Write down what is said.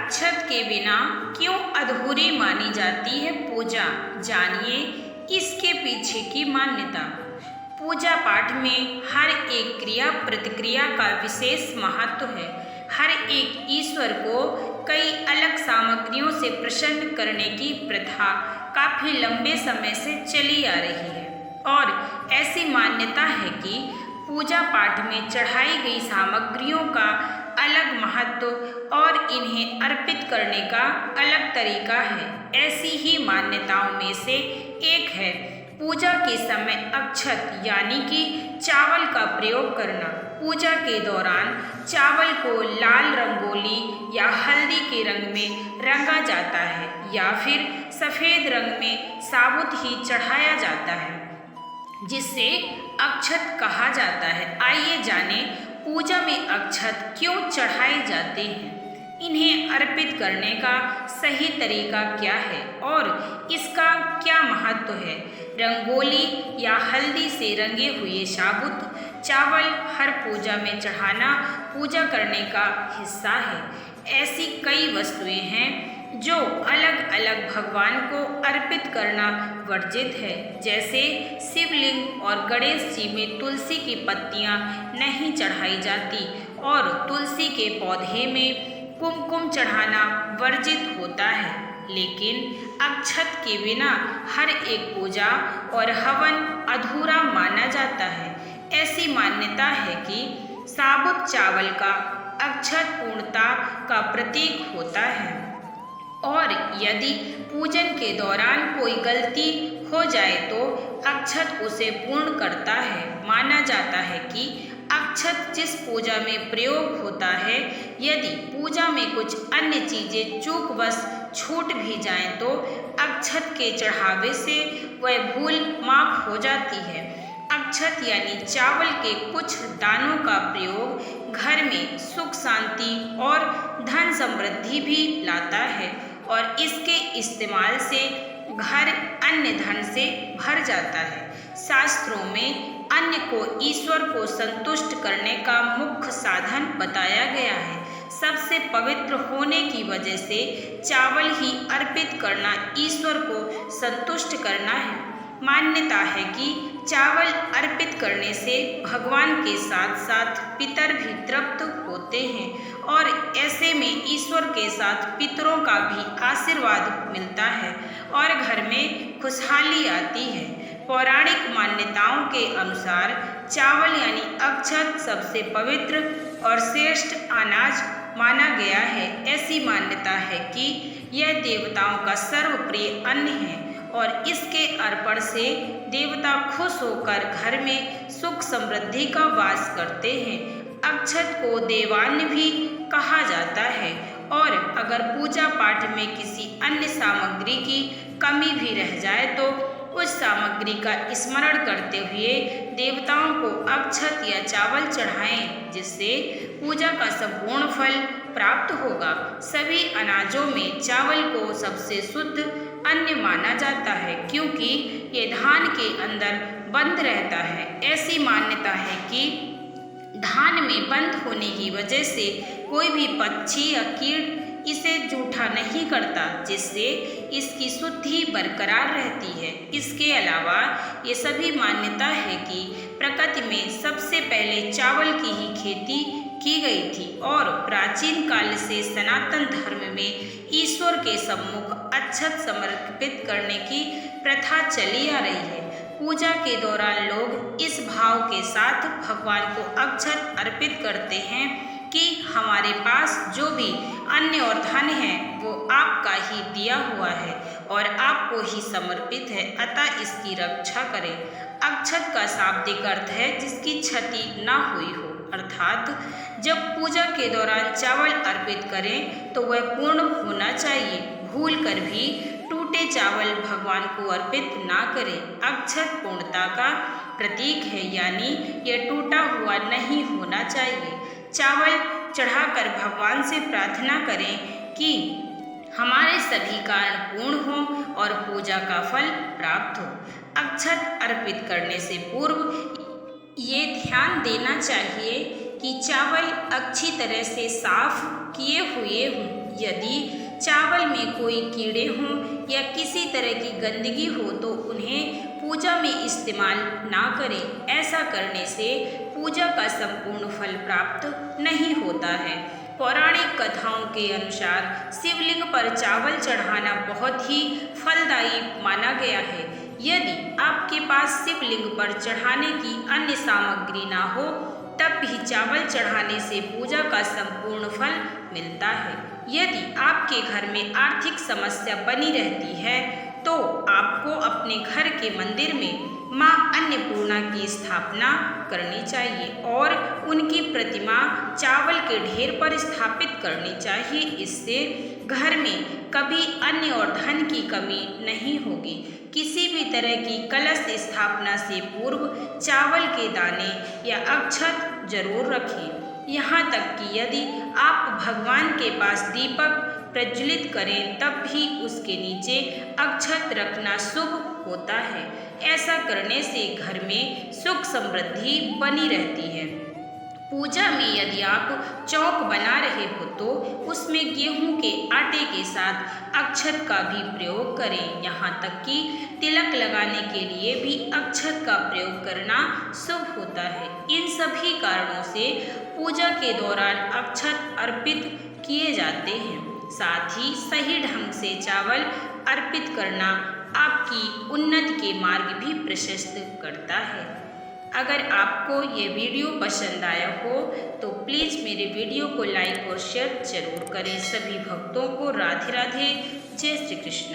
अक्षत के बिना क्यों अधूरी मानी जाती है पूजा, जानिए इसके पीछे की मान्यता। पूजा पाठ में हर एक क्रिया प्रतिक्रिया का विशेष महत्व है। हर एक ईश्वर को कई अलग सामग्रियों से प्रसन्न करने की प्रथा काफी लंबे समय से चली आ रही है और ऐसी मान्यता है कि पूजा पाठ में चढ़ाई गई सामग्रियों का अलग महत्व और इन्हें अर्पित करने का अलग तरीका है। ऐसी ही मान्यताओं में से एक है पूजा के समय अक्षत यानी कि चावल का प्रयोग करना। पूजा के दौरान चावल को लाल रंगोली या हल्दी के रंग में रंगा जाता है या फिर सफ़ेद रंग में साबुत ही चढ़ाया जाता है, जिसे अक्षत कहा जाता है। आइए जानें पूजा में अक्षत क्यों चढ़ाए जाते हैं, इन्हें अर्पित करने का सही तरीका क्या है और इसका क्या महत्व है। रंगोली या हल्दी से रंगे हुए साबुत चावल हर पूजा में चढ़ाना पूजा करने का हिस्सा है। ऐसी कई वस्तुएं हैं जो अलग अलग भगवान को अर्पित करना वर्जित है, जैसे शिवलिंग और गणेश जी में तुलसी की पत्तियां नहीं चढ़ाई जाती और तुलसी के पौधे में कुमकुम चढ़ाना वर्जित होता है। लेकिन अक्षत के बिना हर एक पूजा और हवन अधूरा माना जाता है। ऐसी मान्यता है कि साबुत चावल का अक्षत पूर्णता का प्रतीक होता है और यदि पूजन के दौरान कोई गलती हो जाए तो अक्षत उसे पूर्ण करता है। माना जाता है कि अक्षत जिस पूजा में प्रयोग होता है, यदि पूजा में कुछ अन्य चीज़ें चूकवश छूट भी जाएं तो अक्षत के चढ़ावे से वह भूल माफ हो जाती है। अक्षत यानी चावल के कुछ दानों का प्रयोग घर में सुख शांति और धन समृद्धि भी लाता है और इसके इस्तेमाल से घर अन्य धन से भर जाता है। शास्त्रों में अन्न को ईश्वर को संतुष्ट करने का मुख्य साधन बताया गया है। सबसे पवित्र होने की वजह से चावल ही अर्पित करना ईश्वर को संतुष्ट करना है। मान्यता है कि चावल अर्पित करने से भगवान के साथ साथ पितर भी तृप्त होते हैं और ऐसे में ईश्वर के साथ पितरों का भी आशीर्वाद मिलता है और घर में खुशहाली आती है। पौराणिक मान्यताओं के अनुसार चावल यानी अक्षत सबसे पवित्र और श्रेष्ठ अनाज माना गया है। ऐसी मान्यता है कि यह देवताओं का सर्वप्रिय अन्न है और इसके अर्पण से देवता खुश होकर घर में सुख समृद्धि का वास करते हैं। अक्षत को देवान्य भी कहा जाता है और अगर पूजा पाठ में किसी अन्य सामग्री की कमी भी रह जाए तो उस सामग्री का स्मरण करते हुए देवताओं को अक्षत या चावल चढ़ाएं, जिससे पूजा का संपूर्ण फल प्राप्त होगा। सभी अनाजों में चावल को सबसे शुद्ध अन्न माना जाता है क्योंकि ये धान के अंदर बंद रहता है। ऐसी मान्यता है कि धान में बंद होने की वजह से कोई भी पक्षी या कीट इसे जूठा नहीं करता, जिससे इसकी शुद्धि बरकरार रहती है। इसके अलावा ये सभी मान्यता है कि प्रकृति में सबसे पहले चावल की ही खेती की गई थी और प्राचीन काल से सनातन धर्म में ईश्वर के सम्मुख अक्षत समर्पित करने की प्रथा चली आ रही है। पूजा के दौरान लोग इस भाव के साथ भगवान को अक्षत अर्पित करते हैं कि हमारे पास जो भी अन्न और धन है वो आपका ही दिया हुआ है और आपको ही समर्पित है, अतः इसकी रक्षा करें। अक्षत का शाब्दिक अर्थ है जिसकी क्षति न हुई हो, अर्थात जब पूजा के दौरान चावल अर्पित करें तो वह पूर्ण होना चाहिए। भूल कर भी टूटे चावल भगवान को अर्पित ना करें। अक्षत पूर्णता का प्रतीक है, यानी यह टूटा हुआ नहीं होना चाहिए। चावल चढ़ाकर भगवान से प्रार्थना करें कि हमारे सभी कारण पूर्ण हों और पूजा का फल प्राप्त हो। अक्षत अर्पित करने से पूर्व ये ध्यान देना चाहिए कि चावल अच्छी तरह से साफ किए हुए हों, यदि चावल में कोई कीड़े हों या किसी तरह की गंदगी हो तो उन्हें पूजा में इस्तेमाल ना करें। ऐसा करने से पूजा का संपूर्ण फल प्राप्त नहीं होता है। पौराणिक कथाओं के अनुसार शिवलिंग पर चावल चढ़ाना बहुत ही फलदायी माना गया है। यदि आपके पास शिवलिंग पर चढ़ाने की अन्य सामग्री ना हो तब भी चावल चढ़ाने से पूजा का संपूर्ण फल मिलता है। यदि आपके घर में आर्थिक समस्या बनी रहती है तो आपको अपने घर के मंदिर में माँ अन्नपूर्णा की स्थापना करनी चाहिए और उनकी प्रतिमा चावल के ढेर पर स्थापित करनी चाहिए। इससे घर में कभी अन्न और धन की कमी नहीं होगी। किसी भी तरह की कलश स्थापना से पूर्व चावल के दाने या अक्षत जरूर रखें। यहाँ तक कि यदि आप भगवान के पास दीपक प्रज्वलित करें तब भी उसके नीचे अक्षत रखना शुभ होता है। ऐसा करने से घर में सुख समृद्धि बनी रहती है। पूजा में यदि आप चौक बना रहे हो तो उसमें गेहूं के आटे के साथ अक्षत का भी प्रयोग करें। यहाँ तक कि तिलक लगाने के लिए भी अक्षत का प्रयोग करना शुभ होता है। इन सभी कारणों से पूजा के दौरान अक्षत अर्पित किए जाते हैं। साथ ही सही ढंग से चावल अर्पित करना आपकी उन्नति के मार्ग भी प्रशस्त करता है। अगर आपको ये वीडियो पसंद आया हो तो प्लीज़ मेरे वीडियो को लाइक और शेयर जरूर करें। सभी भक्तों को राधे राधे, जय श्री कृष्ण।